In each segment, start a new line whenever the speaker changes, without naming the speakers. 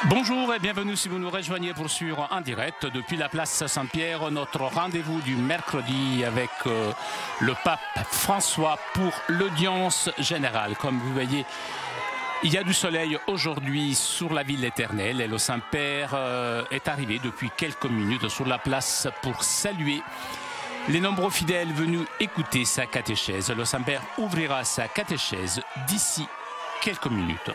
Bonjour et bienvenue si vous nous rejoignez pour suivre en direct depuis la place Saint-Pierre notre rendez-vous du mercredi avec le pape François pour l'audience générale. Comme vous voyez, il y a du soleil aujourd'hui sur la ville éternelle et le Saint-Père est arrivé depuis quelques minutes sur la place pour saluer les nombreux fidèles venus écouter sa catéchèse. Le Saint-Père ouvrira sa catéchèse d'ici quelques minutes.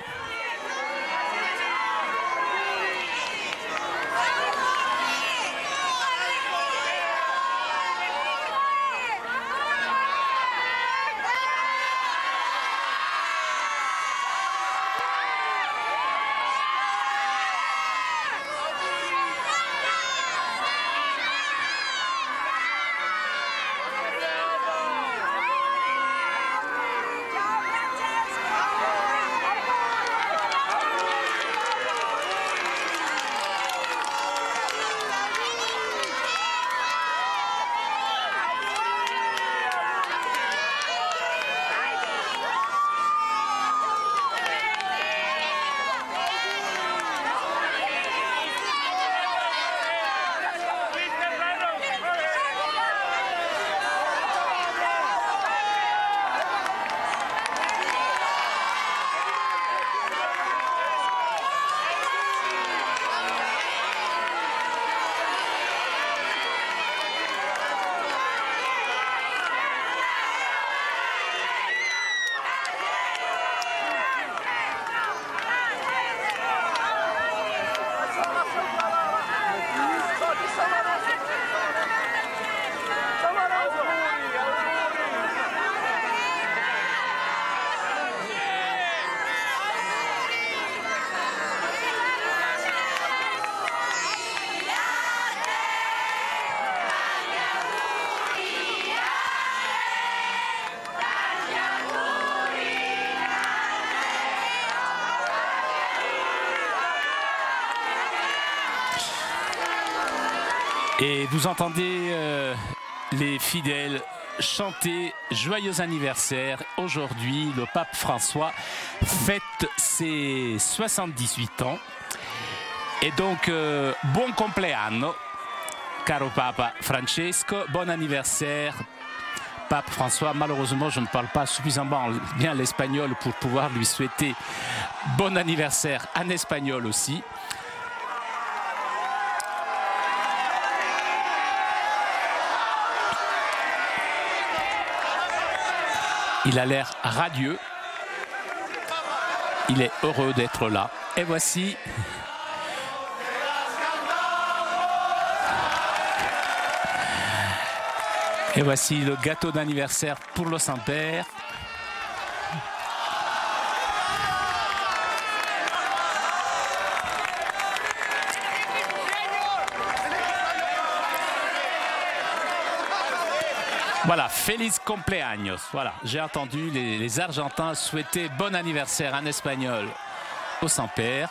Et vous entendez les fidèles chanter joyeux anniversaire. Aujourd'hui, le pape François fête ses 78 ans. Et donc, buon compleanno, caro Papa Francesco. Bon anniversaire, Pape François. Malheureusement, je ne parle pas suffisamment bien l'espagnol pour pouvoir lui souhaiter bon anniversaire en espagnol aussi. Il a l'air radieux. Il est heureux d'être là. Et voici le gâteau d'anniversaire pour le Saint-Père. Voilà, feliz cumpleaños. Voilà, j'ai entendu les Argentins souhaiter bon anniversaire en espagnol au Saint-Père.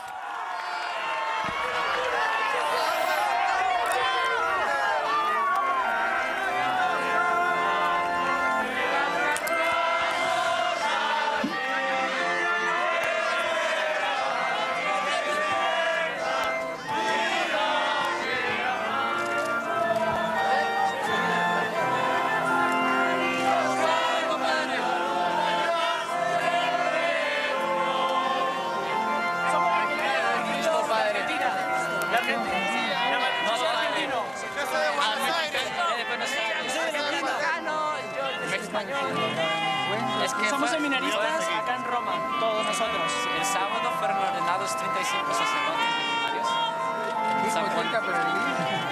Es que somos seminaristas acá en Roma, todos nosotros. El sábado fueron ordenados 35 sacerdotes legionarios.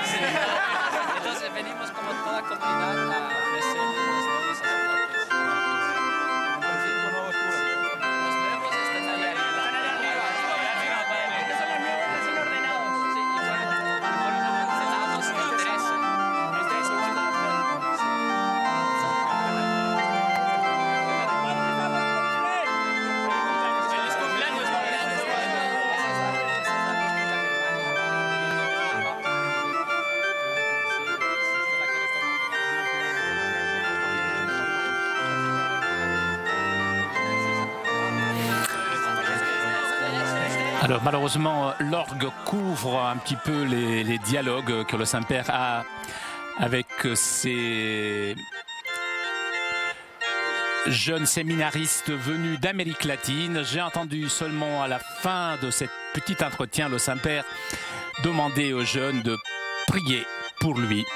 Sí. Entonces venimos como toda comunidad a ofrecer los nuevos sacerdotes. Los nuevos están ahí arriba. Están ahí arriba. Estos son los nuevos recién ordenados. Sí, y fueron ordenados el 13.
Alors malheureusement, l'orgue couvre un petit peu les dialogues que le Saint-Père a avec ces jeunes séminaristes venus d'Amérique latine. J'ai entendu seulement à la fin de cet petit entretien le Saint-Père demander aux jeunes de prier pour lui.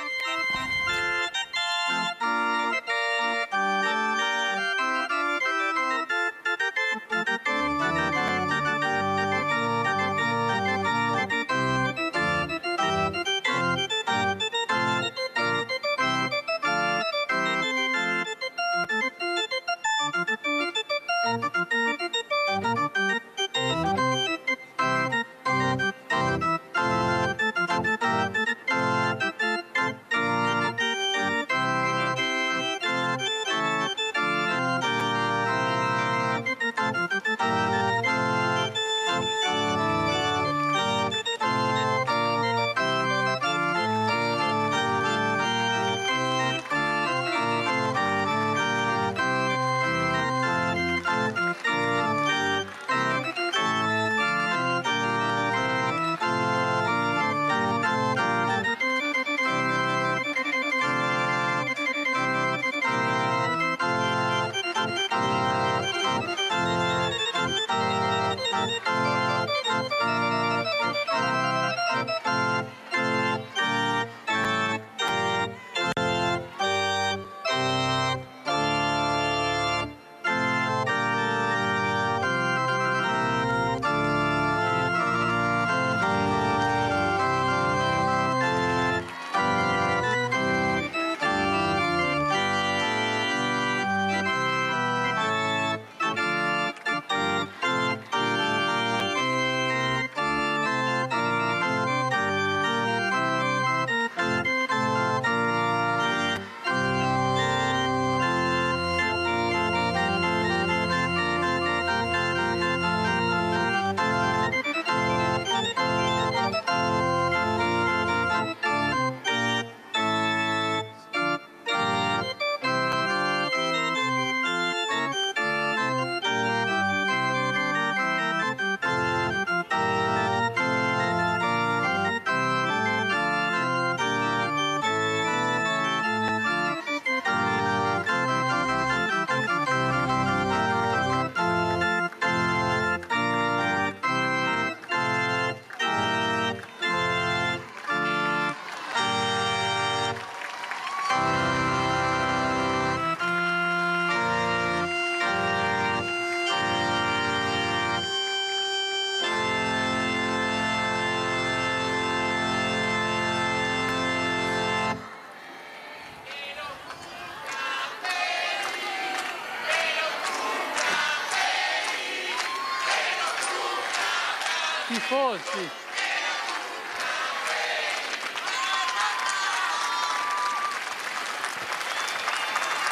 Tifosi.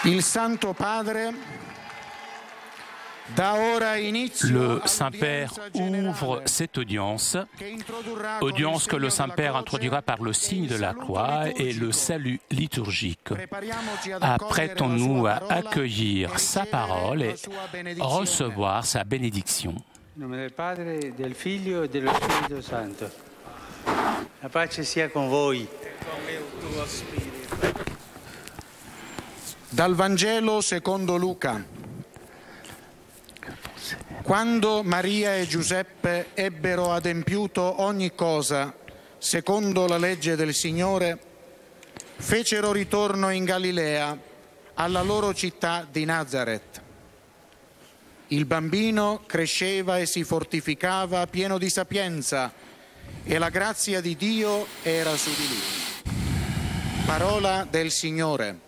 Il Santo Padre da ora inizio
Le Saint-Père ouvre cette audience que le Saint-Père introduira par le signe de la croix et le salut liturgique. Apprêtons-nous à accueillir sa parole et recevoir sa bénédiction.
In nome del Padre, del Figlio e dello Spirito Santo. La pace sia con voi.
Dal Vangelo secondo Luca. Quando Maria e Giuseppe ebbero adempiuto ogni cosa secondo la legge del Signore, fecero ritorno in Galilea, alla loro città di Nazaret. Il bambino cresceva e si fortificava pieno di sapienza e la grazia di Dio era su di lui. Parola del Signore.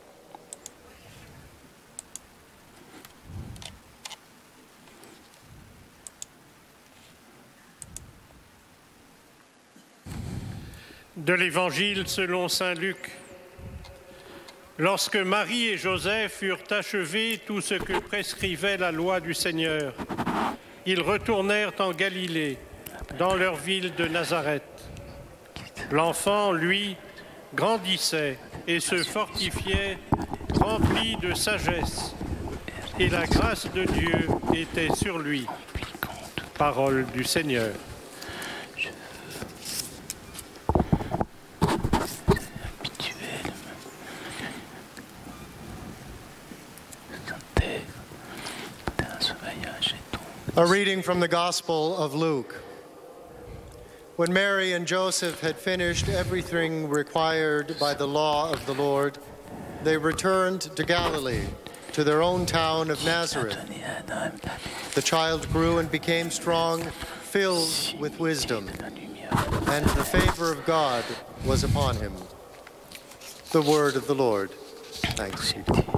De l'Évangile selon saint Luc. Lorsque Marie et Joseph eurent achevé tout ce que prescrivait la loi du Seigneur, ils retournèrent en Galilée, dans leur ville de Nazareth. L'enfant, lui, grandissait et se fortifiait, rempli de sagesse, et la grâce de Dieu était sur lui. Parole du Seigneur.
A reading from the Gospel of Luke. When Mary and Joseph had finished everything required by the law of the Lord, they returned to Galilee, to their own town of Nazareth. The child grew and became strong, filled with wisdom, and the favor of God was upon him. The word of the Lord. Thanks be to God.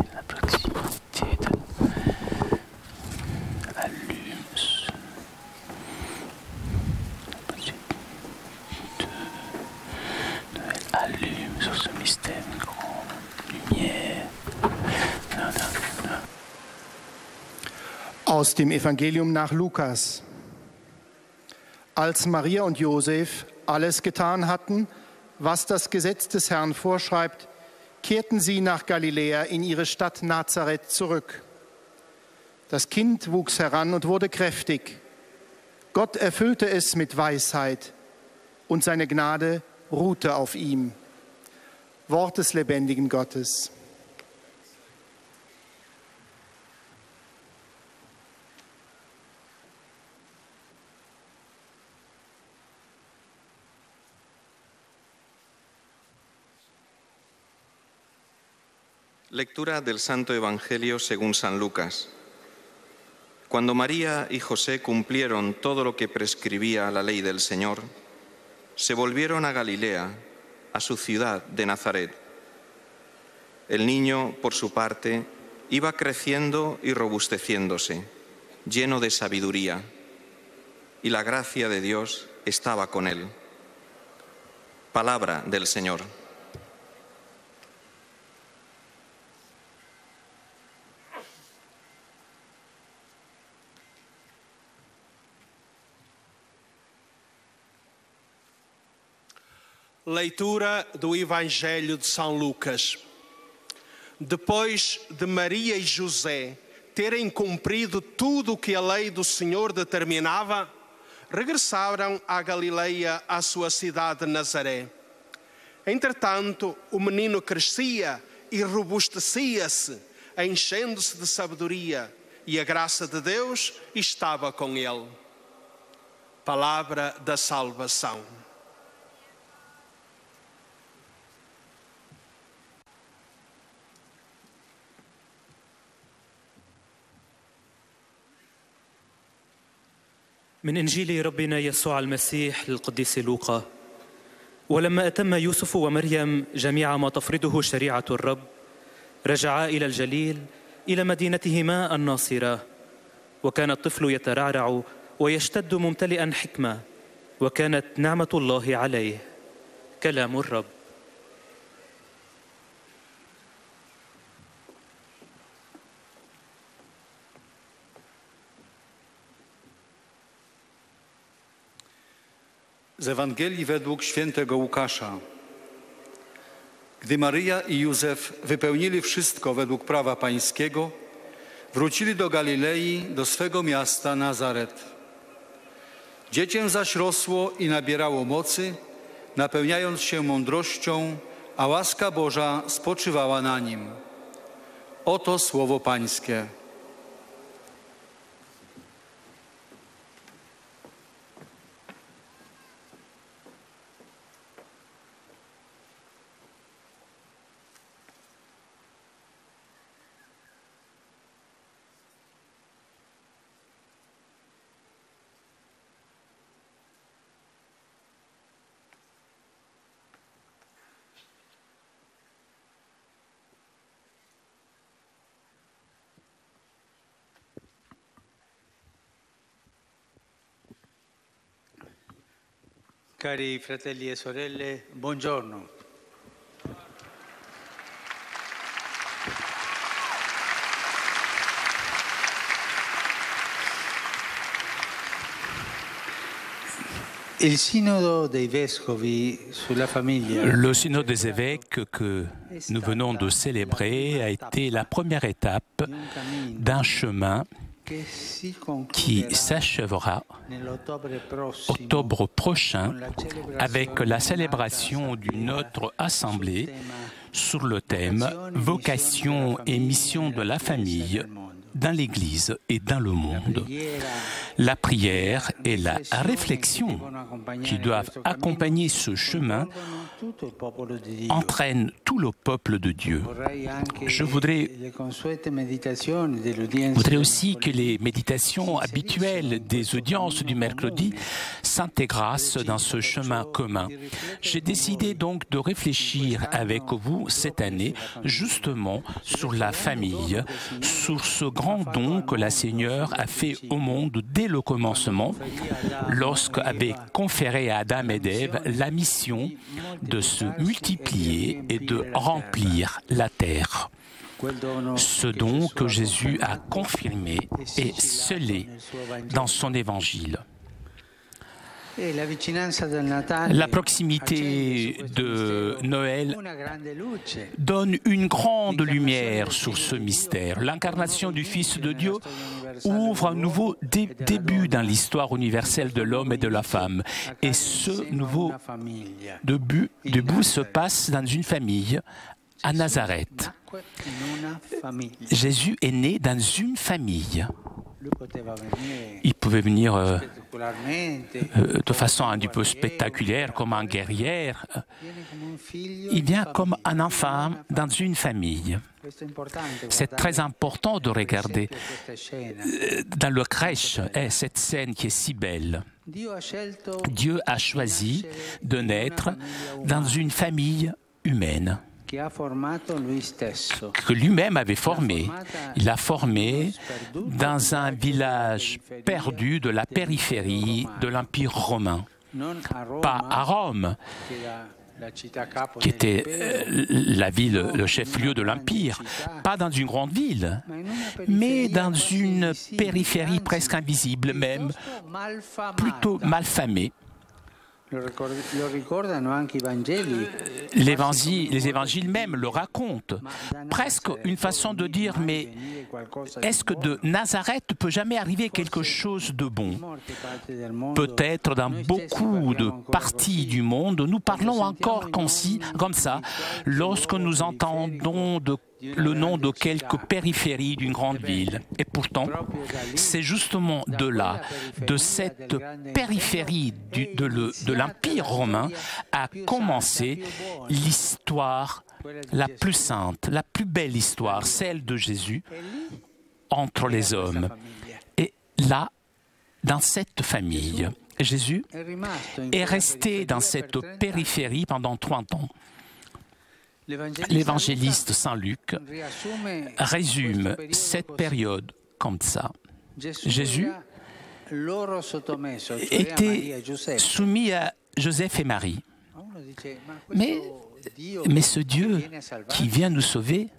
Allume sur ce mystère grand, lumière.
Aus dem Evangelium nach Lukas. Als Maria und Josef alles getan hatten, was das Gesetz des Herrn vorschreibt, kehrten sie nach Galiläa in ihre Stadt Nazareth zurück. Das Kind wuchs heran und wurde kräftig. Gott erfüllte es mit Weisheit und seine Gnade ruhte auf ihm. Wort des lebendigen Gottes.
Lectura del Santo Evangelio según San Lucas. Cuando María y José cumplieron todo lo que prescribía la ley del Señor, se volvieron a Galilea, a su ciudad de Nazaret. El niño, por su parte, iba creciendo y robusteciéndose, lleno de sabiduría, y la gracia de Dios estaba con él. Palabra del Señor.
Leitura do Evangelho de São Lucas. Depois de Maria e José terem cumprido tudo o que a lei do Senhor determinava, regressaram à Galileia, à sua cidade de Nazaré. Entretanto, o menino crescia e robustecia-se, enchendo-se de sabedoria, e a graça de Deus estava com ele. Palavra da salvação.
من إنجيل ربنا يسوع المسيح للقديس لوقا. ولما أتم يوسف ومريم جميع ما تفرضه شريعة الرب، رجعا إلى الجليل إلى مدينتهما الناصرة. وكان الطفل يترعرع ويشتد ممتلئا حكمة، وكانت نعمة الله عليه. كلام الرب.
Z Ewangelii według świętego Łukasza. Gdy Maryja i Józef wypełnili wszystko według prawa pańskiego, wrócili do Galilei, do swego miasta Nazaret. Dziecię zaś rosło i nabierało mocy, napełniając się mądrością, a łaska Boża spoczywała na nim. Oto słowo pańskie.
Cari fratelli e sorelle, buongiorno. Le synode
des évêques que nous venons de célébrer a été la première étape d'un chemin qui s'achèvera octobre prochain avec la célébration d'une autre assemblée sur le thème « Vocation et mission de la famille dans l'Église et dans le monde. La prière et la réflexion qui doivent accompagner ce chemin entraînent tout le peuple de Dieu. Je voudrais aussi que les méditations habituelles des audiences du mercredi s'intègrent dans ce chemin commun. J'ai décidé donc de réfléchir avec vous cette année justement sur la famille, sur ce grand don que le Seigneur a fait au monde dès le commencement, lorsqu'il avait conféré à Adam et Ève la mission de se multiplier et de remplir la terre. Ce don que Jésus a confirmé et scellé dans son évangile. La proximité de Noël donne une grande lumière sur ce mystère. L'incarnation du Fils de Dieu ouvre un nouveau début dans l'histoire universelle de l'homme et de la femme. Et ce nouveau début se passe dans une famille, à Nazareth. Jésus est né dans une famille. Il pouvait venir de façon un peu spectaculaire, comme un guerrier. Il vient comme un enfant dans une famille. C'est très important de regarder dans le crèche cette scène qui est si belle. Dieu a choisi de naître dans une famille humaine que lui-même avait formé. Il l'a formé dans un village perdu de la périphérie de l'Empire romain. Pas à Rome, qui était la ville, le chef-lieu de l'Empire, pas dans une grande ville, mais dans une périphérie presque invisible, même plutôt malfamée. Les évangiles même le racontent. Presque une façon de dire, mais est-ce que de Nazareth ne peut jamais arriver quelque chose de bon? Peut-être dans beaucoup de parties du monde, nous parlons encore comme ça lorsque nous entendons le nom de quelques périphéries d'une grande ville. Et pourtant, c'est justement de là, de cette périphérie de l'Empire romain, a commencé l'histoire la plus sainte, la plus belle histoire, celle de Jésus entre les hommes. Et là, dans cette famille, Jésus est resté dans cette périphérie pendant 30 ans. L'évangéliste Saint Luc résume cette période comme ça. Jésus était soumis à Joseph et Marie. Mais ce Dieu qui vient nous sauver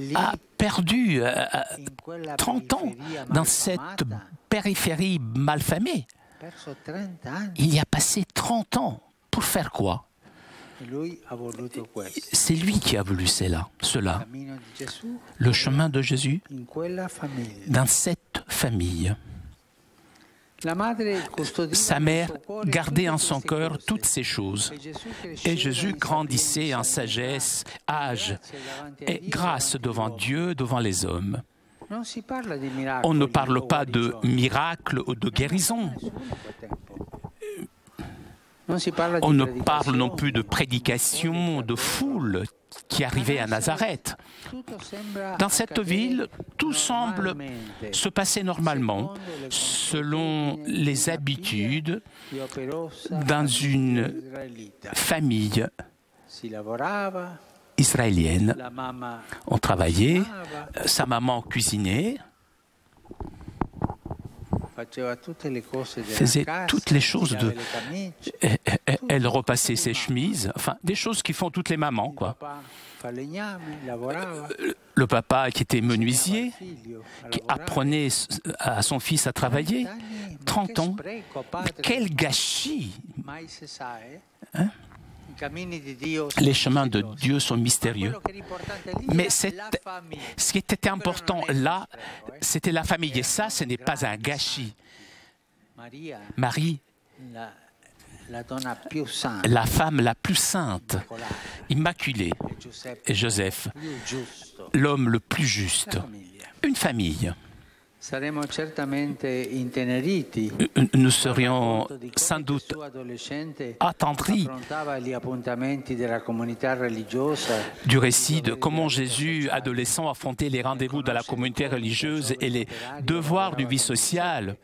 a perdu 30 ans dans cette périphérie malfamée. Il y a passé 30 ans. Pour faire quoi? C'est lui qui a voulu cela. Le chemin de Jésus dans cette famille. Sa mère gardait en son cœur toutes ces choses. Et Jésus grandissait en sagesse, âge et grâce devant Dieu, devant les hommes. On ne parle pas de miracles ou de guérison. On ne parle non plus de prédication, de foule qui arrivait à Nazareth. Dans cette ville, tout semble se passer normalement, selon les habitudes dans une famille israélienne. On travaillait, sa maman cuisinait, faisait toutes les choses elle repassait ses chemises, enfin des choses qui font toutes les mamans, quoi. Le papa qui était menuisier, qui apprenait à son fils à travailler, 30 ans. Quel gâchis, hein? Les chemins de Dieu sont mystérieux. Mais ce qui était important là, c'était la famille. Et ça, ce n'est pas un gâchis. Marie la femme la plus sainte, immaculée, et Joseph, l'homme le plus juste. Une famille. Nous serions sans doute attendris du récit de comment Jésus, adolescent, affrontait les rendez-vous de la communauté religieuse et les devoirs du vie social.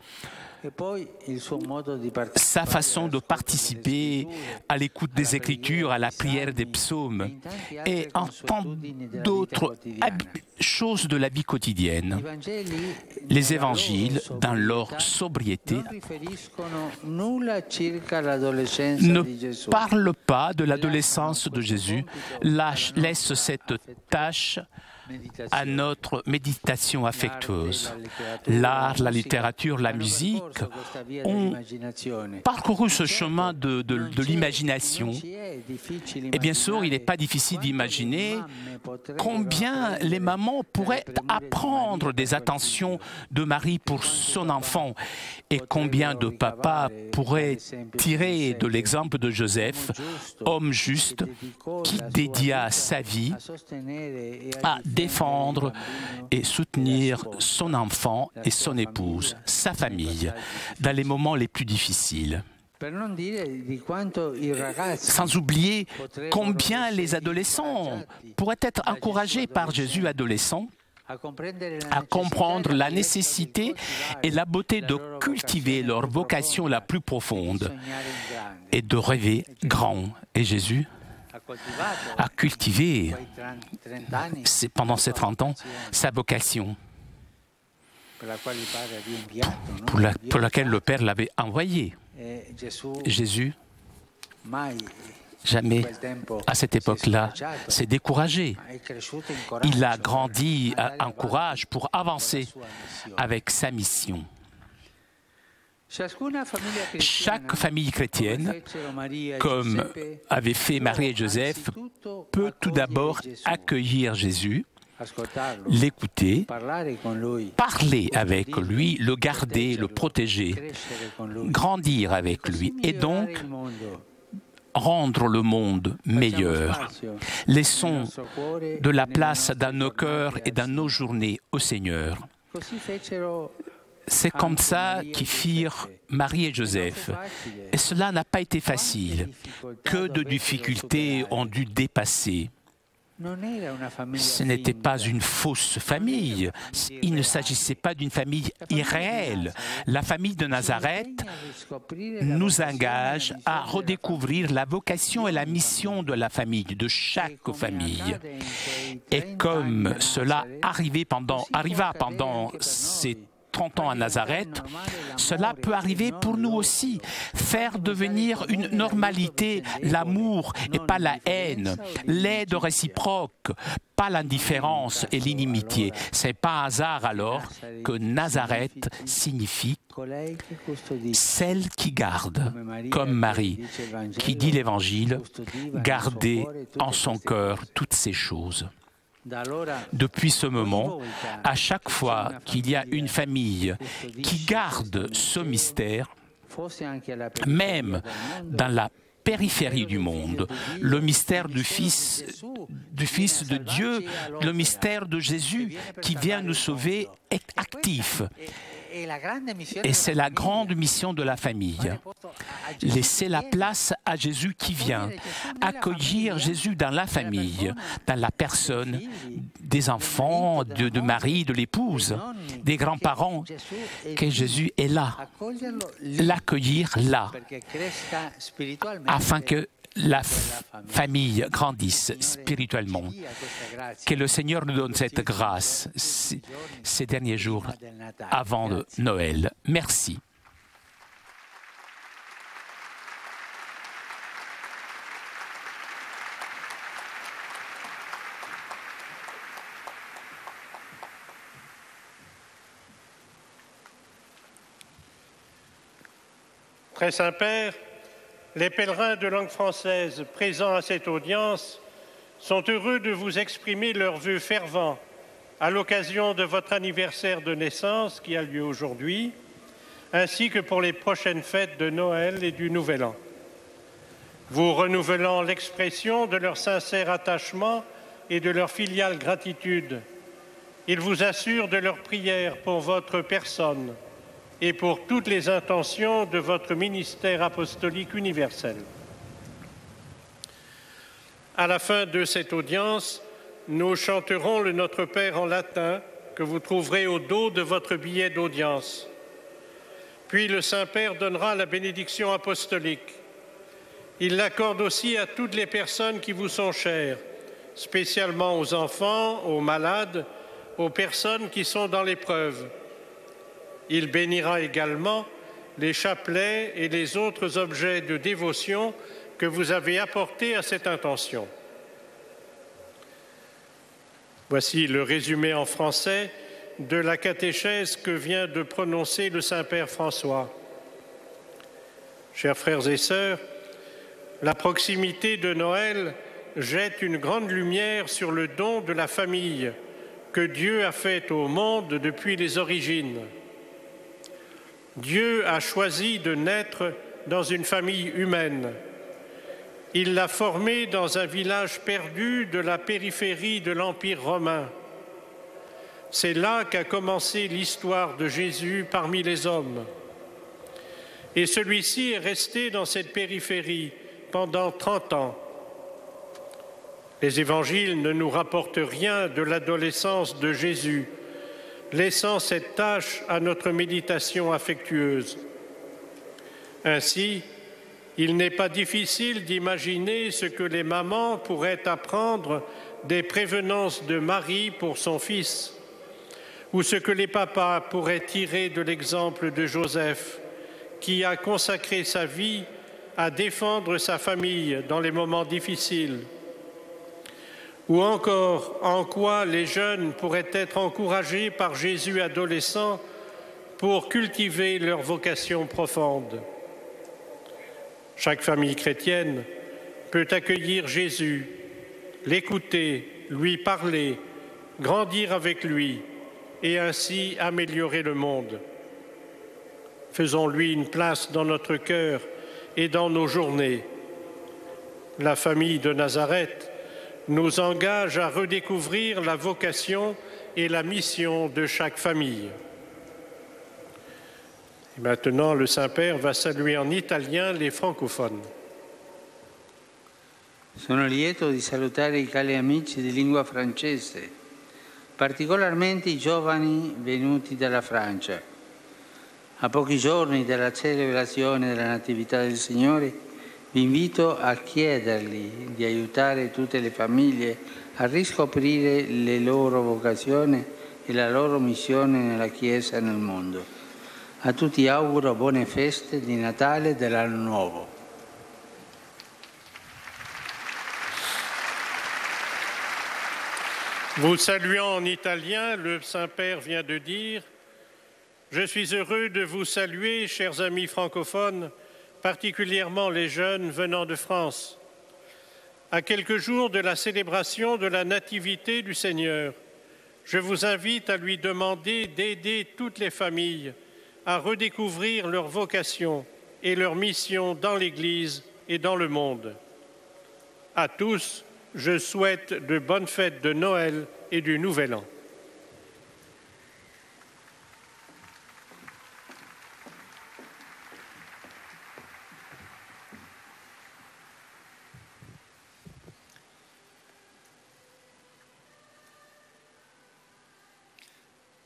Sa façon de participer à l'écoute des Écritures, à la prière des psaumes et en tant d'autres choses de la vie quotidienne. Les évangiles, dans leur sobriété, ne parlent pas de l'adolescence de Jésus, laissent cette tâche à notre méditation affectueuse. L'art, la littérature, la musique ont parcouru ce chemin de l'imagination. Et bien sûr, il n'est pas difficile d'imaginer combien les mamans pourraient apprendre des attentions de Marie pour son enfant et combien de papas pourraient tirer de l'exemple de Joseph, homme juste, qui dédia sa vie à défendre et soutenir son enfant et son épouse, sa famille, dans les moments les plus difficiles. Sans oublier combien les adolescents pourraient être encouragés par Jésus adolescent à comprendre la nécessité et la beauté de cultiver leur vocation la plus profonde et de rêver grand. Et Jésus a cultivé, pendant ces 30 ans, sa vocation pour laquelle le Père l'avait envoyé. Jésus, jamais à cette époque-là, s'est découragé. Il a grandi en courage pour avancer avec sa mission. Chaque famille chrétienne, comme avaient fait Marie et Joseph, peut tout d'abord accueillir Jésus, l'écouter, parler avec lui, le garder, le protéger, grandir avec lui et donc rendre le monde meilleur. Laissons de la place dans nos cœurs et dans nos journées au Seigneur. C'est comme ça qu'ils firent Marie et Joseph. Et cela n'a pas été facile. Que de difficultés ont dû dépasser. Ce n'était pas une fausse famille. Il ne s'agissait pas d'une famille irréelle. La famille de Nazareth nous engage à redécouvrir la vocation et la mission de la famille, de chaque famille. Et comme cela arriva pendant ces 30 ans à Nazareth, cela peut arriver pour nous aussi. Faire devenir une normalité l'amour et pas la haine, l'aide réciproque, pas l'indifférence et l'inimitié. Ce n'est pas un hasard alors que Nazareth signifie celle qui garde, comme Marie, qui dit l'Évangile, garder en son cœur toutes ces choses. Depuis ce moment, à chaque fois qu'il y a une famille qui garde ce mystère, même dans la périphérie du monde, le mystère du Fils de Dieu, le mystère de Jésus qui vient nous sauver est actif. Et c'est la grande mission de la famille. Laisser la place à Jésus qui vient. Accueillir Jésus dans la famille, dans la personne des enfants, de Marie, de l'épouse, des grands-parents, que Jésus est là. L'accueillir là, afin que la famille grandisse spirituellement. Que le Seigneur nous donne cette grâce ces derniers jours avant de Noël. Merci.
Très Saint-Père, les pèlerins de langue française présents à cette audience sont heureux de vous exprimer leurs vœux fervents à l'occasion de votre anniversaire de naissance qui a lieu aujourd'hui, ainsi que pour les prochaines fêtes de Noël et du Nouvel An. vous renouvelant l'expression de leur sincère attachement et de leur filiale gratitude. Ils vous assurent de leur prière pour votre personne et pour toutes les intentions de votre ministère apostolique universel. À la fin de cette audience, nous chanterons le Notre Père en latin que vous trouverez au dos de votre billet d'audience. Puis le Saint-Père donnera la bénédiction apostolique. Il l'accorde aussi à toutes les personnes qui vous sont chères, spécialement aux enfants, aux malades, aux personnes qui sont dans l'épreuve. Il bénira également les chapelets et les autres objets de dévotion que vous avez apportés à cette intention. Voici le résumé en français de la catéchèse que vient de prononcer le Saint-Père François. Chers frères et sœurs, la proximité de Noël jette une grande lumière sur le don de la famille que Dieu a fait au monde depuis les origines. Dieu a choisi de naître dans une famille humaine. Il l'a formée dans un village perdu de la périphérie de l'Empire romain. C'est là qu'a commencé l'histoire de Jésus parmi les hommes. Et celui-ci est resté dans cette périphérie pendant 30 ans. Les évangiles ne nous rapportent rien de l'adolescence de Jésus, laissant cette tâche à notre méditation affectueuse. Ainsi, il n'est pas difficile d'imaginer ce que les mamans pourraient apprendre des prévenances de Marie pour son fils, ou ce que les papas pourraient tirer de l'exemple de Joseph, qui a consacré sa vie à défendre sa famille dans les moments difficiles. Ou encore, en quoi les jeunes pourraient être encouragés par Jésus adolescent pour cultiver leur vocation profonde. Chaque famille chrétienne peut accueillir Jésus, l'écouter, lui parler, grandir avec lui et ainsi améliorer le monde. Faisons-lui une place dans notre cœur et dans nos journées. La famille de Nazareth nous engage à redécouvrir la vocation et la mission de chaque famille. Et maintenant, le Saint-Père va saluer en italien les francophones.
Sono lieto di salutare i cari amici di lingua francese, particolarmente i giovani venuti dalla Francia. A pochi giorni dalla celebrazione della Natività del Signore, vi invito a chiedergli di aiutare tutte le famiglie a riscoprire le loro vocazioni e la loro missione nella Chiesa e nel mondo. A tutti auguro buone feste di Natale e dell'Anno Nuovo.
Vous saluant en italien, le Saint-Père vient de dire « Je suis heureux de vous saluer, chers amis francophones, particulièrement les jeunes venant de France. À quelques jours de la célébration de la Nativité du Seigneur, je vous invite à lui demander d'aider toutes les familles à redécouvrir leur vocation et leur mission dans l'Église et dans le monde. À tous, je souhaite de bonnes fêtes de Noël et du Nouvel An.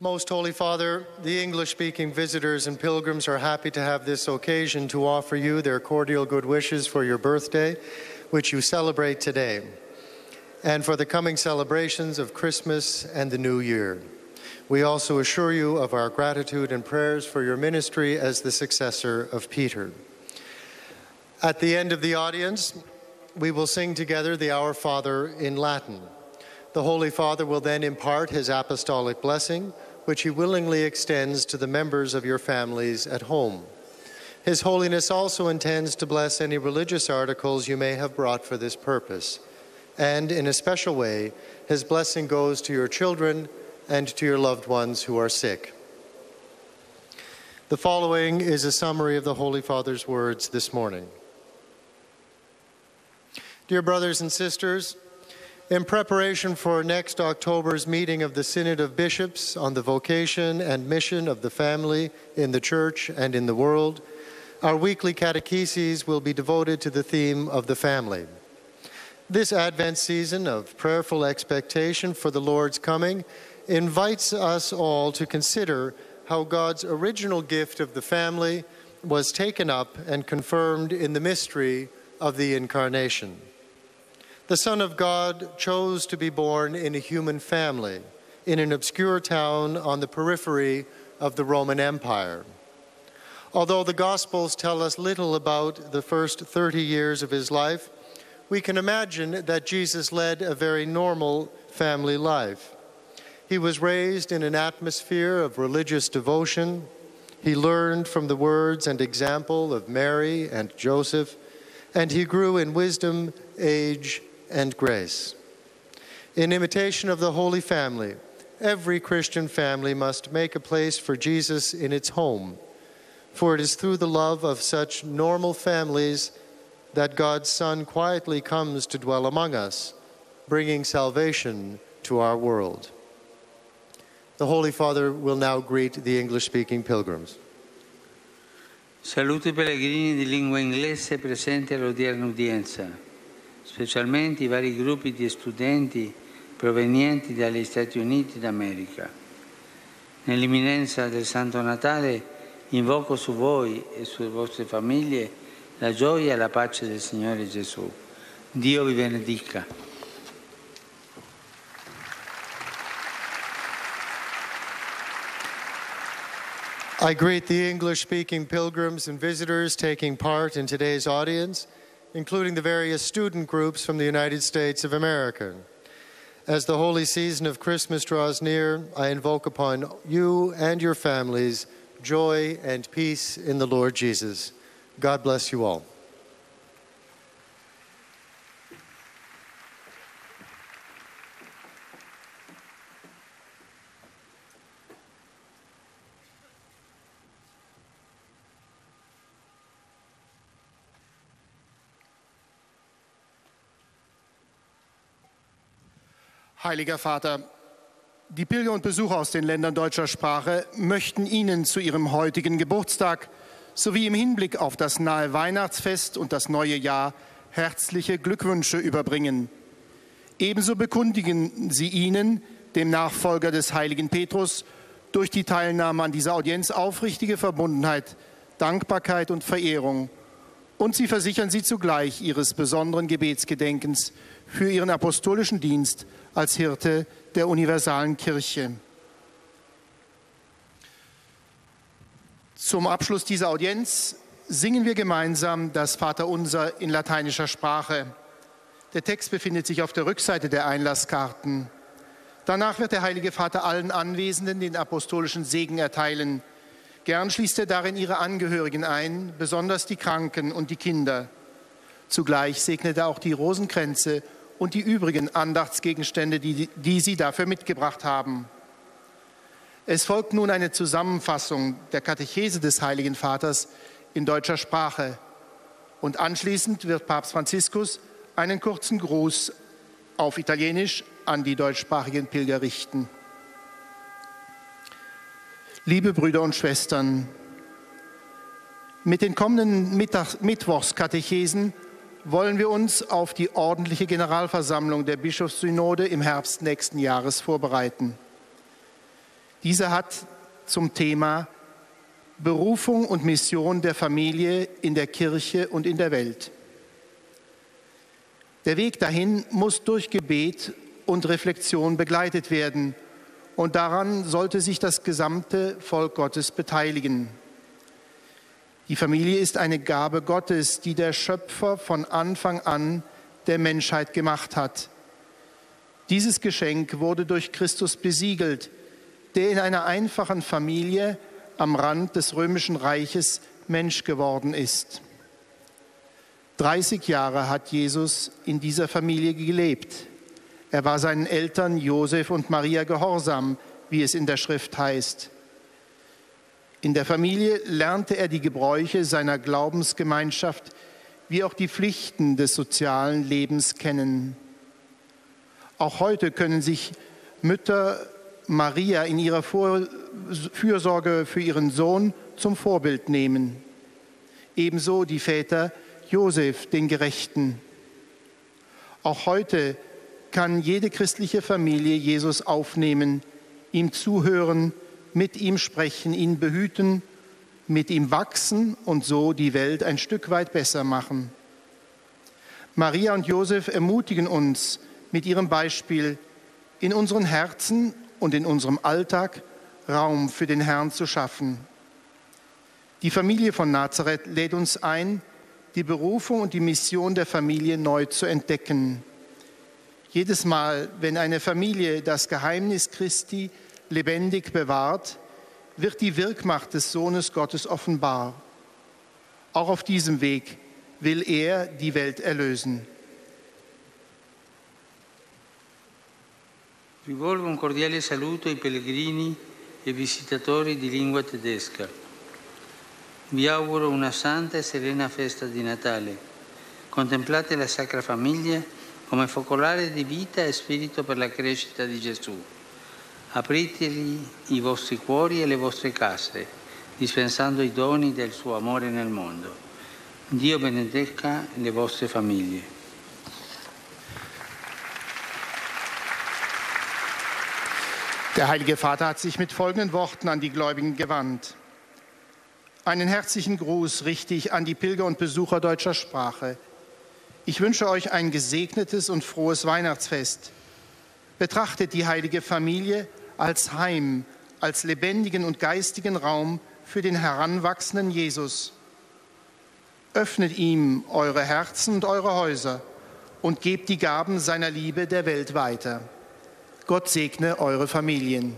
Most Holy Father, the English-speaking visitors and pilgrims are happy to have this occasion to offer you their cordial good wishes for your birthday, which you celebrate today, and for the coming celebrations of Christmas and the New Year. We also assure you of our gratitude and prayers for your ministry as the successor of Peter. At the end of the audience, we will sing together the Our Father in Latin. The Holy Father will then impart his apostolic blessing, which he willingly extends to the members of your families at home. His Holiness also intends to bless any religious articles you may have brought for this purpose. And in a special way, his blessing goes to your children and to your loved ones who are sick. The following is a summary of the Holy Father's words this morning. Dear brothers and sisters, in preparation for next October's meeting of the Synod of Bishops on the vocation and mission of the family in the Church and in the world, our weekly catecheses will be devoted to the theme of the family. This Advent season of prayerful expectation for the Lord's coming invites us all to consider how God's original gift of the family was taken up and confirmed in the mystery of the Incarnation. The Son of God chose to be born in a human family, in an obscure town on the periphery of the Roman Empire. Although the Gospels tell us little about the first 30 years of his life, we can imagine that Jesus led a very normal family life. He was raised in an atmosphere of religious devotion. He learned from the words and example of Mary and Joseph, and he grew in wisdom, age, and grace. In imitation of the Holy Family, every Christian family must make a place for Jesus in its home, for it is through the love of such normal families that God's Son quietly comes to dwell among us, bringing salvation to our world. The Holy Father will now greet the English-speaking pilgrims.
Saluto i pellegrini di lingua inglese presenti all'odierna udienza, specialmente i vari gruppi di studenti provenienti dagli Stati Uniti d'America. Nell'imminenza del Santo Natale invoco su voi e sulle vostre famiglie la gioia e la pace del Signore Gesù. Dio vi benedica.
I greet the English-speaking pilgrims and visitors taking part in today's audience, including the various student groups from the United States of America. As the holy season of Christmas draws near, I invoke upon you and your families joy and peace in the Lord Jesus. God bless you all.
Heiliger Vater, die Pilger und Besucher aus den Ländern deutscher Sprache möchten Ihnen zu Ihrem heutigen Geburtstag sowie im Hinblick auf das nahe Weihnachtsfest und das neue Jahr herzliche Glückwünsche überbringen. Ebenso bekundigen Sie Ihnen, dem Nachfolger des heiligen Petrus, durch die Teilnahme an dieser Audienz aufrichtige Verbundenheit, Dankbarkeit und Verehrung. Und Sie versichern Sie zugleich Ihres besonderen Gebetsgedenkens für Ihren apostolischen Dienst als Hirte der universalen Kirche. Zum Abschluss dieser Audienz singen wir gemeinsam das Vaterunser in lateinischer Sprache. Der Text befindet sich auf der Rückseite der Einlasskarten. Danach wird der Heilige Vater allen Anwesenden den apostolischen Segen erteilen. Gern schließt er darin ihre Angehörigen ein, besonders die Kranken und die Kinder. Zugleich segnet er auch die Rosenkränze und die übrigen Andachtsgegenstände, die Sie dafür mitgebracht haben. Es folgt nun eine Zusammenfassung der Katechese des Heiligen Vaters in deutscher Sprache. Und anschließend wird Papst Franziskus einen kurzen Gruß auf Italienisch an die deutschsprachigen Pilger richten. Liebe Brüder und Schwestern, mit den kommenden Mittwochskatechesen wollen wir uns auf die ordentliche Generalversammlung der Bischofssynode im Herbst nächsten Jahres vorbereiten. Diese hat zum Thema Berufung und Mission der Familie in der Kirche und in der Welt. Der Weg dahin muss durch Gebet und Reflexion begleitet werden, und daran sollte sich das gesamte Volk Gottes beteiligen. Die Familie ist eine Gabe Gottes, die der Schöpfer von Anfang an der Menschheit gemacht hat. Dieses Geschenk wurde durch Christus besiegelt, der in einer einfachen Familie am Rand des Römischen Reiches Mensch geworden ist. 30 Jahre hat Jesus in dieser Familie gelebt. Er war seinen Eltern Josef und Maria gehorsam, wie es in der Schrift heißt. In der Familie lernte er die Gebräuche seiner Glaubensgemeinschaft, wie auch die Pflichten des sozialen Lebens kennen. Auch heute können sich Mütter Maria in ihrer Fürsorge für ihren Sohn zum Vorbild nehmen. Ebenso die Väter Josef, den Gerechten. Auch heute kann jede christliche Familie Jesus aufnehmen, ihm zuhören, mit ihm sprechen, ihn behüten, mit ihm wachsen und so die Welt ein Stück weit besser machen. Maria und Josef ermutigen uns mit ihrem Beispiel, in unseren Herzen und in unserem Alltag Raum für den Herrn zu schaffen. Die Familie von Nazareth lädt uns ein, die Berufung und die Mission der Familie neu zu entdecken. Jedes Mal, wenn eine Familie das Geheimnis Christi lebendig bewahrt, wird die Wirkmacht des Sohnes Gottes offenbar. Auch auf diesem Weg will er die Welt erlösen.
Rivolgo un cordiale saluto ai pellegrini e visitatori di lingua tedesca. Vi auguro una santa e serena festa di Natale. Contemplate la Sacra Famiglia come focolare di vita e spirito per la crescita di Gesù. Apriteli i vostri cuori e le vostre case, dispensando i doni del suo amore nel mondo. Dio benedica le vostre famiglie.
Der Heilige Vater hat sich mit folgenden Worten an die Gläubigen gewandt. Einen herzlichen Gruß richte ich an die Pilger und Besucher deutscher Sprache. Ich wünsche euch ein gesegnetes und frohes Weihnachtsfest. Betrachtet die heilige Familie als Heim, als lebendigen und geistigen Raum für den heranwachsenden Jesus. Öffnet ihm eure Herzen und eure Häuser und gebt die Gaben seiner Liebe der Welt weiter. Gott segne eure Familien.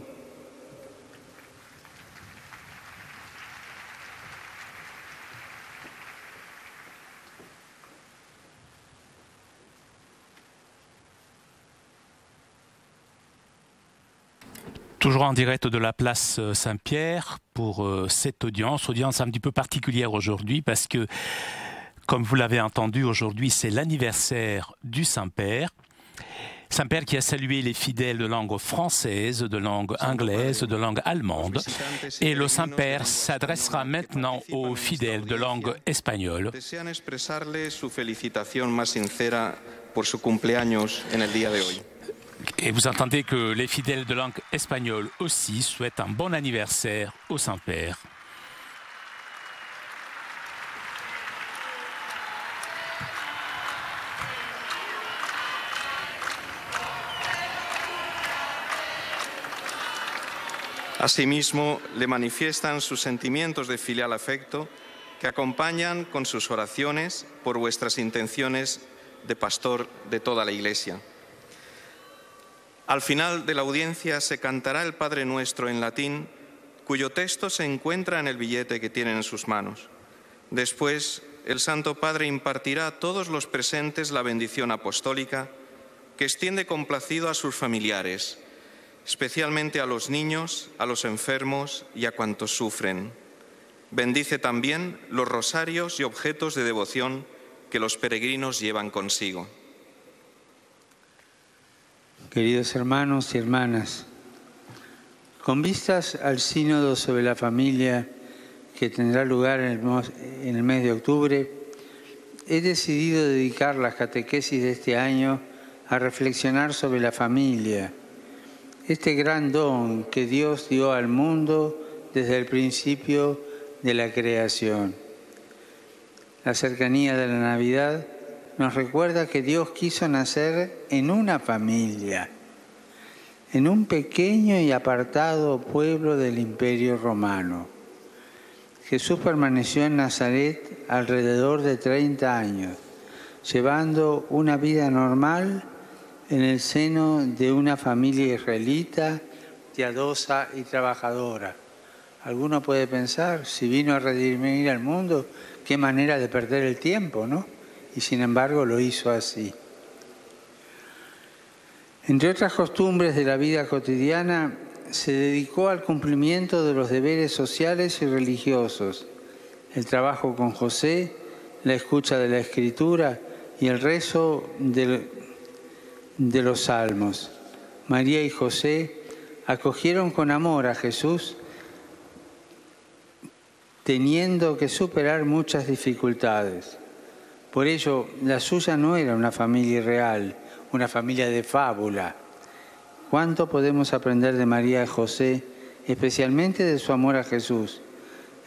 Toujours en direct de la place Saint-Pierre pour cette audience un petit peu particulière aujourd'hui parce que, comme vous l'avez entendu, aujourd'hui c'est l'anniversaire du Saint-Père. Saint-Père qui a salué les fidèles de langue française, de langue anglaise, de langue allemande. Et le Saint-Père s'adressera maintenant aux fidèles de langue espagnole.
Desean expresarle su felicitación más sincera por su cumpleaños en el día de hoy.
Et vous entendez que les fidèles de langue espagnole aussi souhaitent un bon anniversaire au Saint-Père.
Asimismo, le manifiestan sus sentimientos de filial afecto que acompañan con sus oraciones por vuestras intenciones de pastor de toda la Iglesia. Al final de la audiencia se cantará el Padre Nuestro en latín, cuyo texto se encuentra en el billete que tienen en sus manos. Después, el Santo Padre impartirá a todos los presentes la bendición apostólica que extiende complacido a sus familiares, especialmente a los niños, a los enfermos y a cuantos sufren. Bendice también los rosarios y objetos de devoción que los peregrinos llevan consigo.
Queridos hermanos y hermanas, con vistas al sínodo sobre la familia que tendrá lugar en el mes de octubre, he decidido dedicar las catequesis de este año a reflexionar sobre la familia, este gran don que Dios dio al mundo desde el principio de la creación. La cercanía de la Navidad nos recuerda que Dios quiso nacer en una familia, en un pequeño y apartado pueblo del Imperio Romano. Jesús permaneció en Nazaret alrededor de 30 años, llevando una vida normal en el seno de una familia israelita, piadosa y trabajadora. Alguno puede pensar, si vino a redimir al mundo, qué manera de perder el tiempo, ¿no? Y sin embargo lo hizo así. Entre otras costumbres de la vida cotidiana, se dedicó al cumplimiento de los deberes sociales y religiosos, el trabajo con José, la escucha de la Escritura y el rezo de los salmos. María y José acogieron con amor a Jesús, teniendo que superar muchas dificultades. Por ello, la suya no era una familia irreal, una familia de fábula. ¿Cuánto podemos aprender de María y José, especialmente de su amor a Jesús?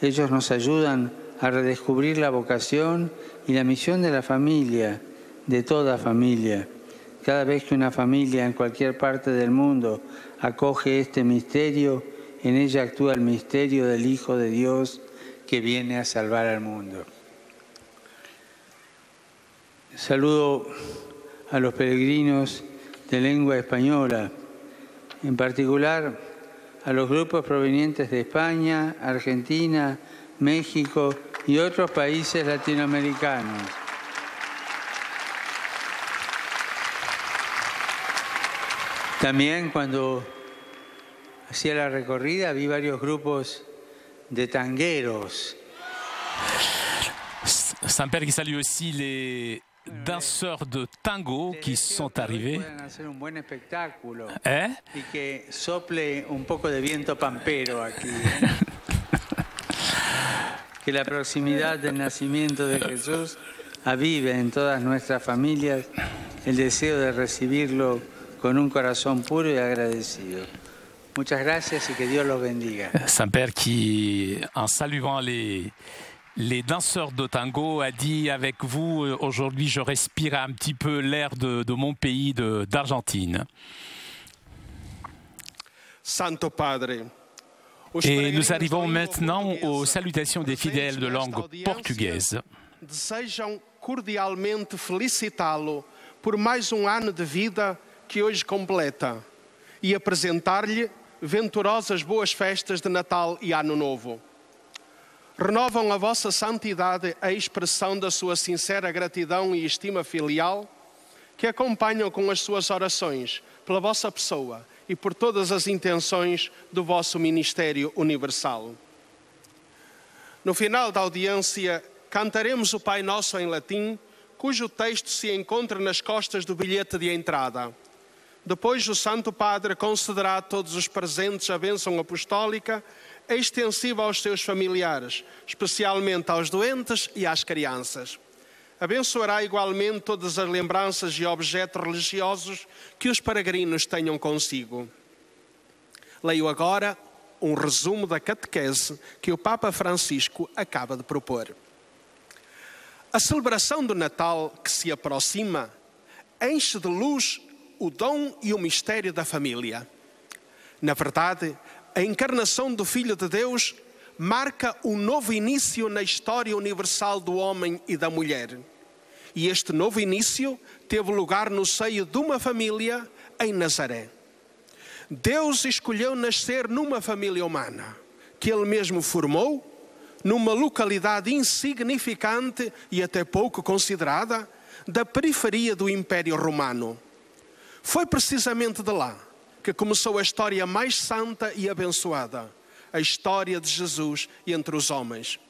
Ellos nos ayudan a redescubrir la vocación y la misión de la familia, de toda familia. Cada vez que una familia en cualquier parte del mundo acoge este misterio, en ella actúa el misterio del Hijo de Dios que viene a salvar al mundo. Saludo a los peregrinos de lengua española, en particular a los grupos provenientes de España, Argentina, México y otros países latinoamericanos. También cuando hacía la recorrida vi varios grupos de tangueros.
Saint-Père qui salue aussi les danseurs de tango qui sont arrivés.
Y que sople un poco de viento pampero aquí. Que la proximidad del nacimiento de Jesús avive en todas nuestras familias el deseo de recibirlo con un corazón puro y agradecido. Muchas gracias y que Dios los bendiga.
Saint-Père qui, en saluant les danseurs de tango, a dit avec vous, aujourd'hui je respire un petit peu l'air de mon pays, d'Argentine.
Santo Padre.
Et nous arrivons maintenant aux salutations des fidèles de langue portugaise.
Desejam cordialmente felicitá-lo por mais ano de vida que hoje completa e apresentar-lhe venturosas boas festas de Natal e Ano Novo. Renovam a vossa santidade a expressão da sua sincera gratidão e estima filial, que acompanham com as suas orações pela vossa pessoa e por todas as intenções do vosso ministério universal. No final da audiência, cantaremos o Pai Nosso em latim, cujo texto se encontra nas costas do bilhete de entrada. Depois, o Santo Padre concederá a todos os presentes a bênção apostólica, extensiva aos seus familiares, especialmente aos doentes e às crianças. Abençoará igualmente todas as lembranças e objetos religiosos que os peregrinos tenham consigo. Leio agora um resumo da catequese que o Papa Francisco acaba de propor. A celebração do Natal que se aproxima enche de luz o dom e o mistério da família. Na verdade, a encarnação do Filho de Deus marca um novo início na história universal do homem e da mulher. E este novo início teve lugar no seio de uma família em Nazaré. Deus escolheu nascer numa família humana, que Ele mesmo formou, numa localidade insignificante e até pouco considerada, da periferia do Império Romano. Foi precisamente de lá que começou a história mais santa e abençoada, a história de Jesus entre os homens.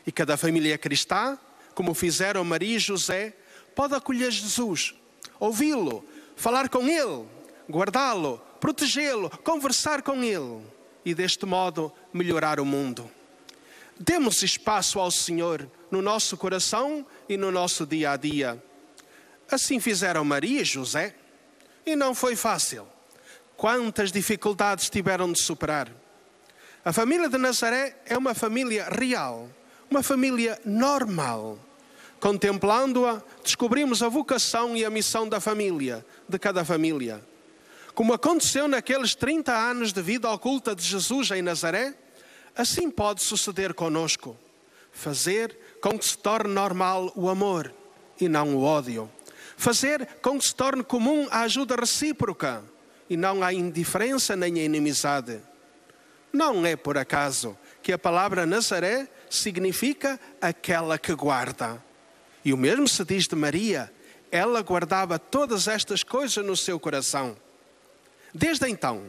E cada família cristã, como fizeram Maria e José, pode acolher Jesus, ouvi-lo, falar com Ele, guardá-lo, protegê-lo, conversar com Ele e deste modo melhorar o mundo. Demos espaço ao Senhor no nosso coração e no nosso dia a dia. Assim fizeram Maria e José. E não foi fácil. Quantas dificuldades tiveram de superar. A família de Nazaré é uma família real, uma família normal. Contemplando-a, descobrimos a vocação e a missão da família, de cada família. Como aconteceu naqueles 30 anos de vida oculta de Jesus em Nazaré, assim pode suceder conosco. Fazer com que se torne normal o amor e não o ódio. Fazer com que se torne comum a ajuda recíproca e não a indiferença nem a inimizade. Não é por acaso que a palavra Nazaré significa aquela que guarda. E o mesmo se diz de Maria, ela guardava todas estas coisas no seu coração. Desde então,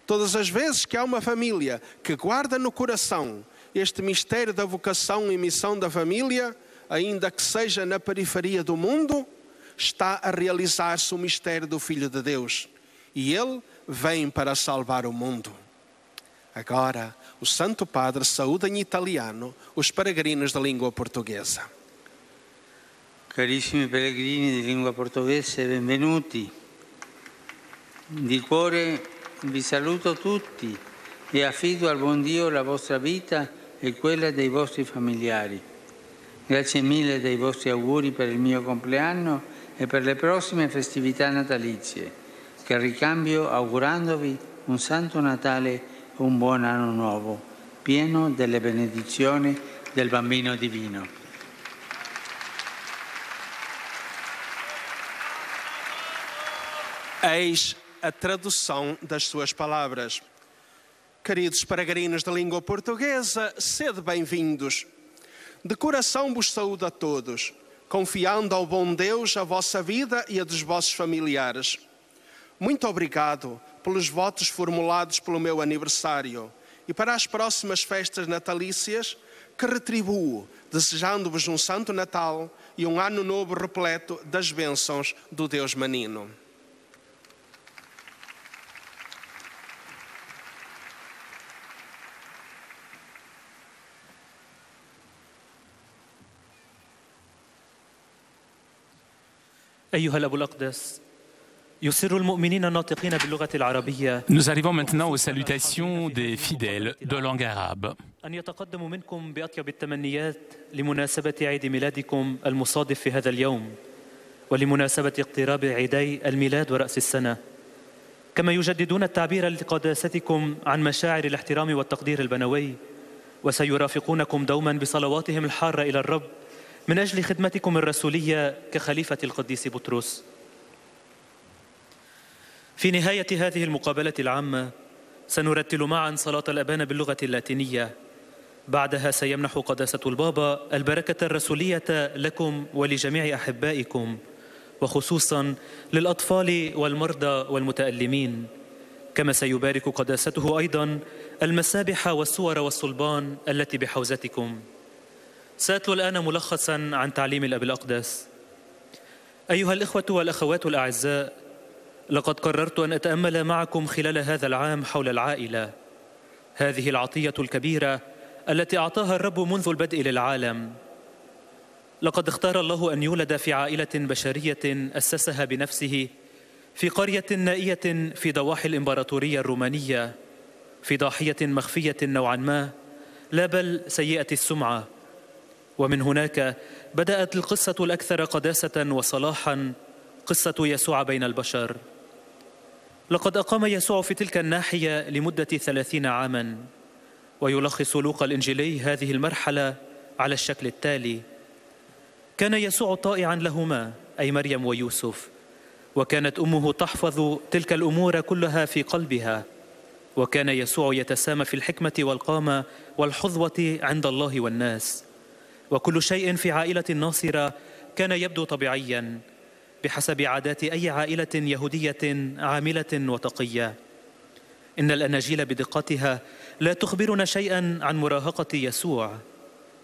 todas as vezes que há uma família que guarda no coração este mistério da vocação e missão da família, ainda que seja na periferia do mundo, está a realizar-se o mistério do Filho de Deus. E Ele vem para salvar o mundo. Agora, o Santo Padre saúda em italiano os peregrinos da língua portuguesa.
Carissimi pellegrini di lingua portoghese, benvenuti. Di cuore vi saluto tutti e affido al buon Dio la vostra vita e quella dei vostri familiari. Grazie mille dei vostri auguri per il mio compleanno e per le prossime festività natalizie, che ricambio augurandovi un Santo Natale e un buon anno nuovo, pieno delle benedizioni del Bambino Divino.
Eis a tradução das suas palavras. Queridos peregrinos da língua portuguesa, sede bem-vindos. De coração vos saúdo a todos, confiando ao bom Deus a vossa vida e a dos vossos familiares. Muito obrigado pelos votos formulados pelo meu aniversário e para as próximas festas natalícias, que retribuo, desejando-vos um Santo Natal e um Ano Novo repleto das bênçãos do Deus Menino.
أيها الأب الأقدس يسر المؤمنين الناطقين باللغة العربية.
Nous arrivons maintenant aux salutations des fidèles de langue arabe.
أن يتقدموا منكم بأطيب التمنيات لمناسبة عيد ميلادكم المصادف في هذا اليوم ولمناسبة اقتراب عيدي الميلاد ورأس السنة، كما يجددون التعبير لقداستكم عن مشاعر الاحترام والتقدير البنوي، وسيرافقونكم دوما بصلواتهم الحارة إلى الرب من أجل خدمتكم الرسولية كخليفة القديس بطرس. في نهاية هذه المقابلة العامة سنرتل معا صلاة الأبان باللغة اللاتينية. بعدها سيمنح قداسة البابا البركة الرسولية لكم ولجميع أحبائكم، وخصوصا للأطفال والمرضى والمتألمين، كما سيبارك قداسته أيضا المسابح والصور والصلبان التي بحوزتكم. سأتلو الآن ملخصا عن تعليم الأب الأقدس. أيها الإخوة والأخوات الأعزاء، لقد قررت أن أتأمل معكم خلال هذا العام حول العائلة، هذه العطية الكبيرة التي أعطاها الرب منذ البدء للعالم. لقد اختار الله أن يولد في عائلة بشرية أسسها بنفسه في قرية نائية في ضواحي الإمبراطورية الرومانية، في ضاحية مخفية نوعا ما، لا بل سيئة السمعة. ومن هناك بدأت القصة الأكثر قداسة وصلاحا، قصة يسوع بين البشر. لقد أقام يسوع في تلك الناحية لمدة 30 عاما، ويلخص لوقا الإنجيلي هذه المرحلة على الشكل التالي: كان يسوع طائعا لهما، أي مريم ويوسف، وكانت أمه تحفظ تلك الأمور كلها في قلبها، وكان يسوع يتسامى في الحكمة والقامة والحظوة عند الله والناس، وكل شيء في عائلة الناصرة كان يبدو طبيعيا بحسب عادات أي عائلة يهودية عاملة وتقية. إن الأناجيل بدقتها لا تخبرنا شيئا عن مراهقة يسوع،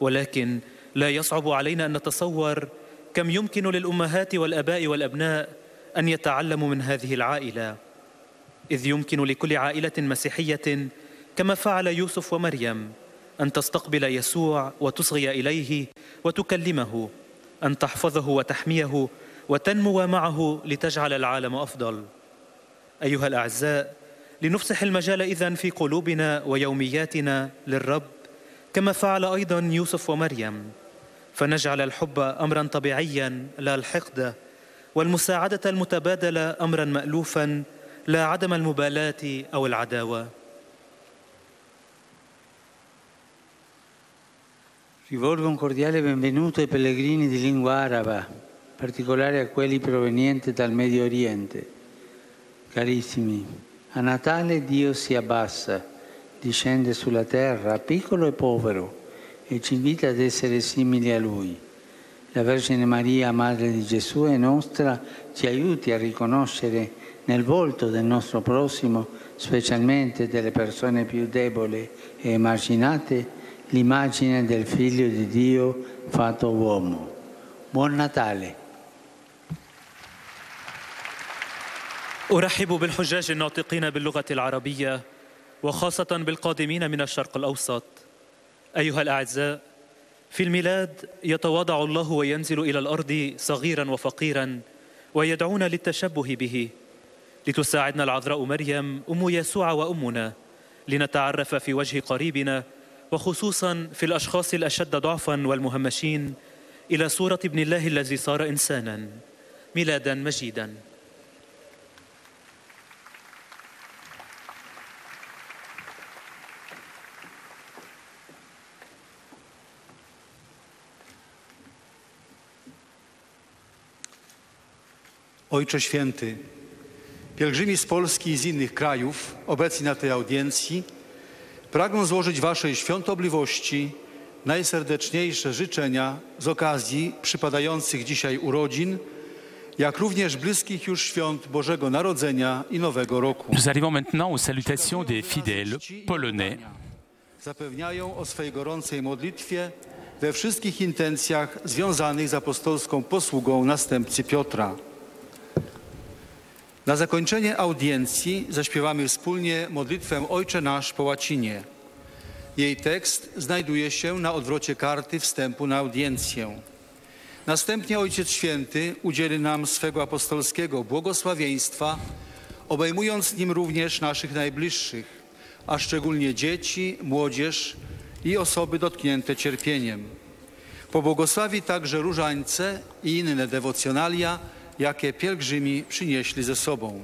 ولكن لا يصعب علينا أن نتصور كم يمكن للأمهات والأباء والأبناء أن يتعلموا من هذه العائلة، إذ يمكن لكل عائلة مسيحية كما فعل يوسف ومريم أن تستقبل يسوع وتصغي إليه وتكلمه، أن تحفظه وتحميه وتنمو معه لتجعل العالم أفضل. أيها الأعزاء، لنفسح المجال إذن في قلوبنا ويومياتنا للرب كما فعل أيضا يوسف ومريم، فنجعل الحب أمرا طبيعيا لا الحقد، والمساعدة المتبادلة أمرا مألوفا لا عدم المبالاة أو العداوة.
Rivolgo un cordiale benvenuto ai pellegrini di lingua araba, in particolare a quelli provenienti dal Medio Oriente. Carissimi, a Natale Dio si abbassa, discende sulla terra, piccolo e povero, e ci invita ad essere simili a Lui. La Vergine Maria, Madre di Gesù e nostra, ci aiuti a riconoscere nel volto del nostro prossimo, specialmente delle persone più deboli e emarginate, l'immagine del Figlio di Dio fatto uomo. Buon Natale!
أرحب بالحجاج الناطقين باللغة العربية وخاصة بالقادمين من الشرق الأوسط. أيها الأعزاء، في الميلاد يتواضع الله وينزل إلى الأرض صغيرا وفقيرا ويدعونا للتشبه به، لتساعدنا العذراء مريم أم يسوع وأمنا لنتعرف في وجه قريبنا، وخصوصا في الأشخاص الأشد ضعفا والمهمشين، إلى صورة ابن الله الذي صار إنسانا. ميلادا مجيدا.
Ojcze Święty, pielgrzymi z Polski i z innych krajów obecni na tej audiencji pragną złożyć Waszej świątobliwości najserdeczniejsze życzenia z okazji przypadających dzisiaj urodzin, jak również bliskich już świąt Bożego Narodzenia i Nowego Roku.
Nous arrivons maintenant aux salutations des fidèles polonais.
Zapewniają o swej gorącej modlitwie we wszystkich intencjach związanych z apostolską posługą następcy Piotra. Na zakończenie audiencji zaśpiewamy wspólnie modlitwę Ojcze Nasz po łacinie. Jej tekst znajduje się na odwrocie karty wstępu na audiencję. Następnie Ojciec Święty udzieli nam swego apostolskiego błogosławieństwa, obejmując nim również naszych najbliższych, a szczególnie dzieci, młodzież i osoby dotknięte cierpieniem. Pobłogosławi także różańce i inne dewocjonalia, jakie pielgrzymi przynieśli ze sobą.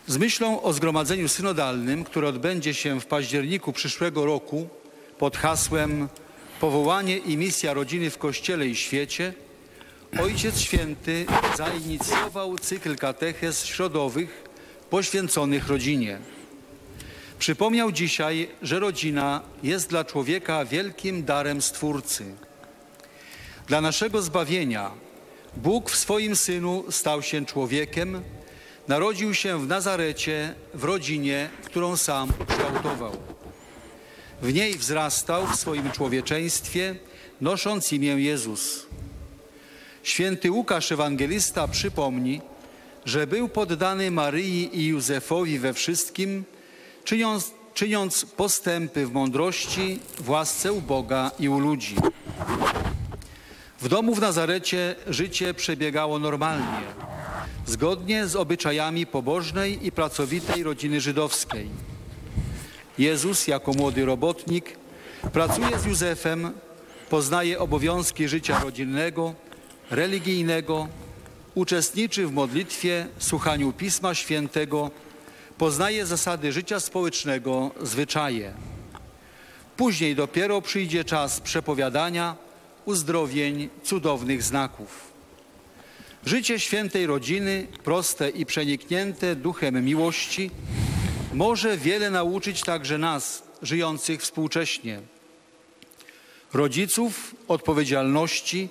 Z myślą o zgromadzeniu synodalnym, które odbędzie się w październiku przyszłego roku pod hasłem Powołanie i misja rodziny w Kościele i świecie, Ojciec Święty zainicjował cykl katechez środowych poświęconych rodzinie. Przypomniał dzisiaj, że rodzina jest dla człowieka wielkim darem Stwórcy. Dla naszego zbawienia Bóg w swoim Synu stał się człowiekiem, narodził się w Nazarecie, w rodzinie, którą sam ukształtował. W niej wzrastał w swoim człowieczeństwie, nosząc imię Jezus. Święty Łukasz Ewangelista przypomni, że był poddany Maryi i Józefowi we wszystkim, czyniąc postępy w mądrości, w łasce u Boga i u ludzi. W domu w Nazarecie życie przebiegało normalnie, zgodnie z obyczajami pobożnej i pracowitej rodziny żydowskiej. Jezus jako młody robotnik pracuje z Józefem, poznaje obowiązki życia rodzinnego, religijnego, uczestniczy w modlitwie, słuchaniu Pisma Świętego, poznaje zasady życia społecznego, zwyczaje. Później dopiero przyjdzie czas przepowiadania, uzdrowień, cudownych znaków. Życie świętej rodziny, proste i przeniknięte duchem miłości, może wiele nauczyć także nas, żyjących współcześnie. Rodziców odpowiedzialności,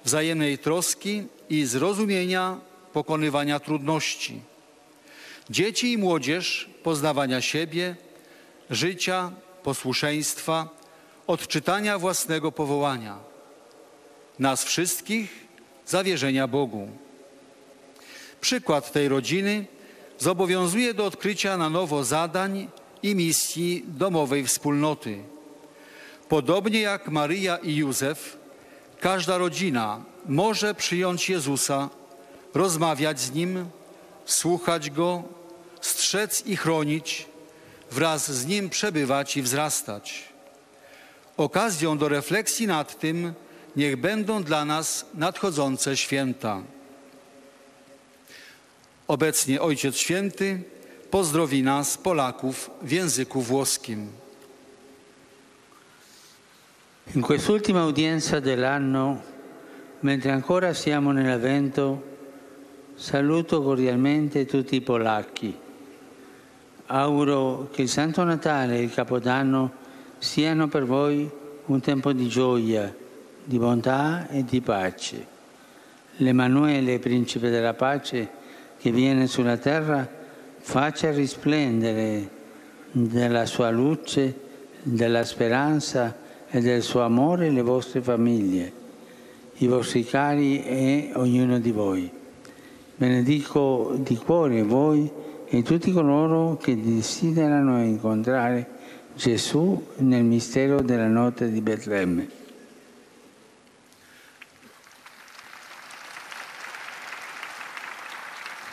wzajemnej troski i zrozumienia pokonywania trudności. Dzieci i młodzież poznawania siebie, życia, posłuszeństwa, odczytania własnego powołania. Nas wszystkich zawierzenia Bogu. Przykład tej rodziny zobowiązuje do odkrycia na nowo zadań i misji domowej wspólnoty. Podobnie jak Maryja i Józef, każda rodzina może przyjąć Jezusa, rozmawiać z Nim, słuchać Go, strzec i chronić, wraz z Nim przebywać i wzrastać. Okazją do refleksji nad tym niech będą dla nas nadchodzące święta. Obecnie Ojciec Święty pozdrowi nas, Polaków, w języku włoskim.
In quest'ultima udienza dell'anno, mentre ancora siamo nell'Avvento, saluto cordialmente tutti i polacchi. Auguro che il Santo Natale e il Capodanno siano per voi un tempo di gioia, di bontà e di pace. L'Emanuele, Principe della Pace, che viene sulla terra, faccia risplendere della sua luce della speranza e del suo amore le vostre famiglie, i vostri cari e ognuno di voi. Benedico di cuore voi e tutti coloro che desiderano incontrare Gesù nel mistero della notte di Betlemme.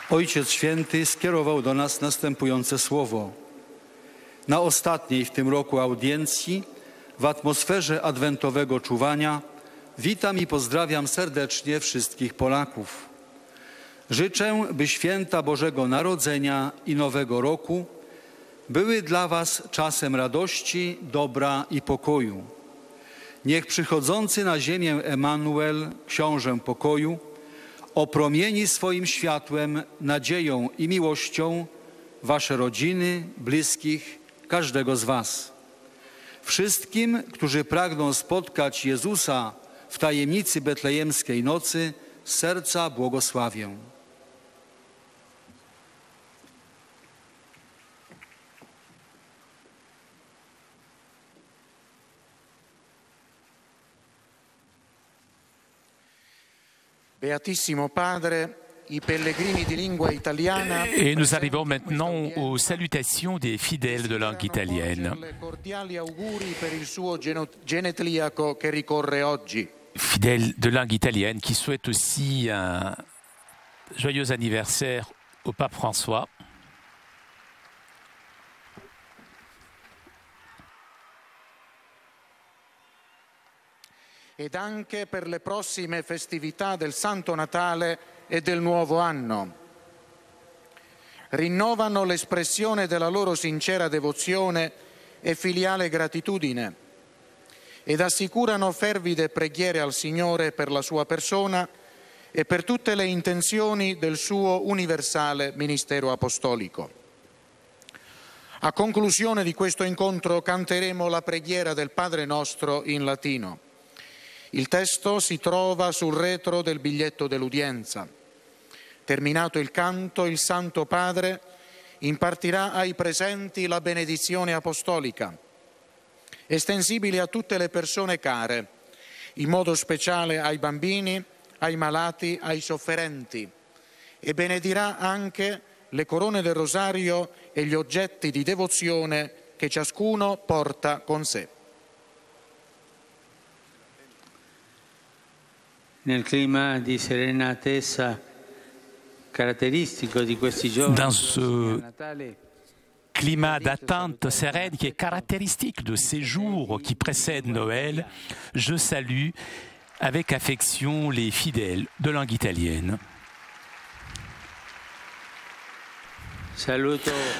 Ojciec Święty skierował do nas następujące słowo. Na ostatniej w tym roku audiencji, w atmosferze adwentowego czuwania, witam i pozdrawiam serdecznie wszystkich Polaków. Życzę, by święta Bożego Narodzenia i Nowego Roku były dla Was czasem radości, dobra i pokoju. Niech przychodzący na ziemię Emanuel, Książę Pokoju, opromieni swoim światłem, nadzieją i miłością Wasze rodziny, bliskich, każdego z Was. Wszystkim, którzy pragną spotkać Jezusa w tajemnicy betlejemskiej nocy, z serca błogosławię.
Beatissimo Padre, i pellegrini di lingua italiana.
Et nous arrivons maintenant aux salutations des fidèles de langue italienne.
Cordiali auguri per il suo genetriaco che ricorre oggi.
Fidèles de langue italienne qui souhaitent aussi un joyeux anniversaire au pape François.
Ed anche per le prossime festività del Santo Natale e del Nuovo Anno. Rinnovano l'espressione della loro sincera devozione e filiale gratitudine ed assicurano fervide preghiere al Signore per la sua persona e per tutte le intenzioni del suo universale ministero apostolico. A conclusione di questo incontro canteremo la preghiera del Padre Nostro in latino. Il testo si trova sul retro del biglietto dell'udienza. Terminato il canto, il Santo Padre impartirà ai presenti la benedizione apostolica, estensibile a tutte le persone care, in modo speciale ai bambini, ai malati, ai sofferenti, e benedirà anche le corone del rosario e gli oggetti di devozione che ciascuno porta con sé.
Nel clima di serena attesa caratteristico di questi giorni,
dans ce climat d'attente sereine qui est caractéristique de ces jours qui précèdent Noël, je salue avec affection les fidèles de langue italienne.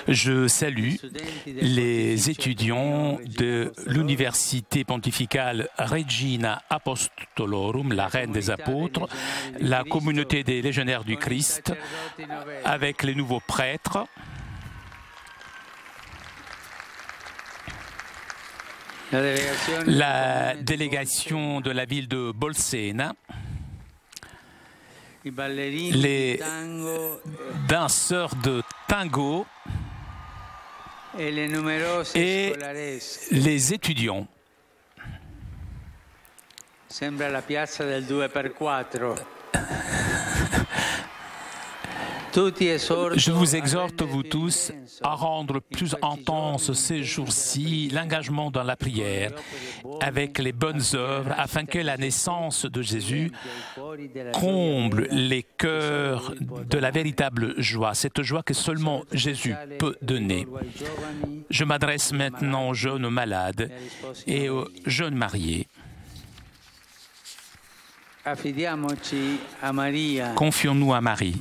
Je salue les étudiants de l'Université pontificale Regina Apostolorum, la Reine des Apôtres, la communauté des légionnaires du Christ, avec les nouveaux prêtres, la délégation de la ville de Bolsena, les danseurs de tango et les étudiants.
Sembra la piazza del 2x4.
Je vous exhorte, vous tous, à rendre plus intense ces jours-ci l'engagement dans la prière avec les bonnes œuvres afin que la naissance de Jésus comble les cœurs de la véritable joie, cette joie que seulement Jésus peut donner. Je m'adresse maintenant aux jeunes malades et aux jeunes mariés. Confions-nous à Marie,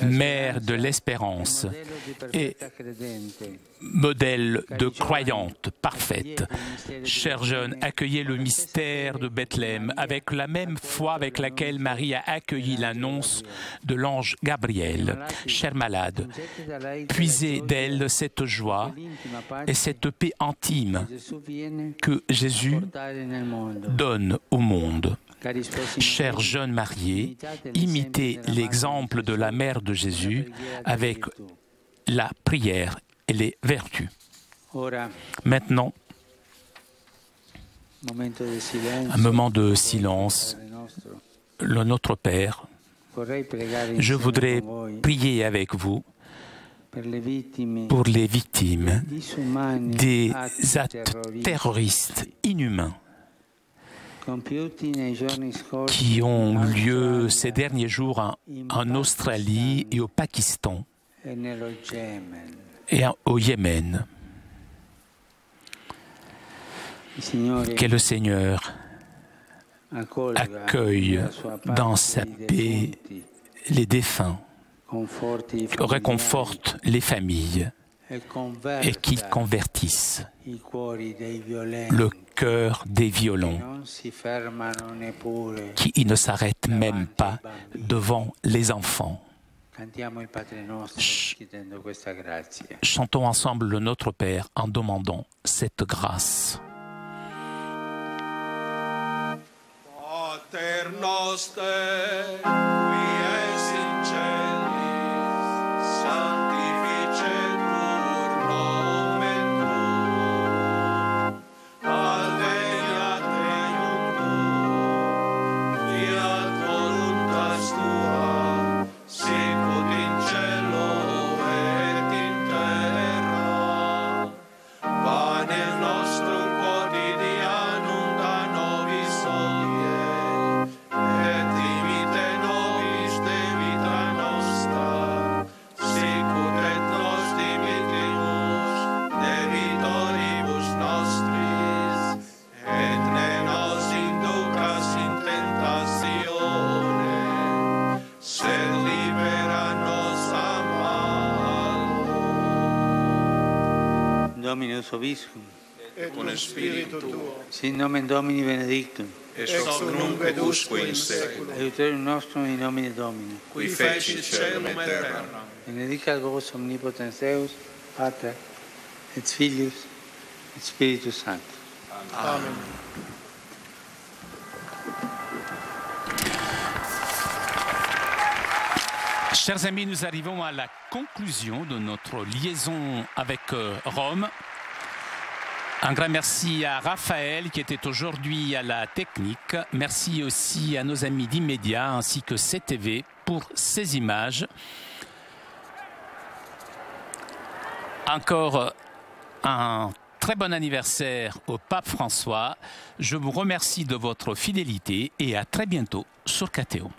Mère de l'espérance et modèle de croyante parfaite. Chers jeunes, accueillez le mystère de Bethléem avec la même foi avec laquelle Marie a accueilli l'annonce de l'ange Gabriel. Chers malades, puisez d'elle cette joie et cette paix intime que Jésus donne au monde. Chers jeunes mariés, imitez l'exemple de la mère de Jésus avec la prière et les vertus. Maintenant, Un moment de silence. Le Notre Père. Je voudrais prier avec vous pour les victimes des actes terroristes inhumains qui ont lieu ces derniers jours en Australie et au Pakistan et au Yémen. Que le Seigneur accueille dans sa paix les défunts, réconforte les familles et qu'il convertisse le cœur des violents qui ne s'arrêtent même pas devant les enfants. Chantons ensemble le Notre Père en demandant cette grâce.
Pater noster, qui es in celis, sanctificetur nomen tuum, adveniat regnum tuum, fiat voluntas tua, sicut in cielo et in terra. Panem nostrum quotidianum da nobis hodie, et dimite nobis debita nostra, sicut et nos dimitimus debitoribus nostris, et ne nos inducas in tentatione, sed libera nos a malo.
Dominus Vobiscum.
Et cum spiritu tuo.
Sin nomen Domini benedictum.
Ex hoc nunc et usque in saecula.
Aiuterium nostrum in nomine Domini.
Qui fecit caelum et terram.
Benedicat vos omnipotens Deus, Pater, et Filius, et Spiritus Sanctus.
Amen.
Chers amis, nous arrivons à la conclusion de notre liaison avec Rome. Un grand merci à Raphaël qui était aujourd'hui à la technique. Merci aussi à nos amis d'Immédiat ainsi que CTV pour ces images. Encore un très bon anniversaire au pape François. Je vous remercie de votre fidélité et à très bientôt sur KTO.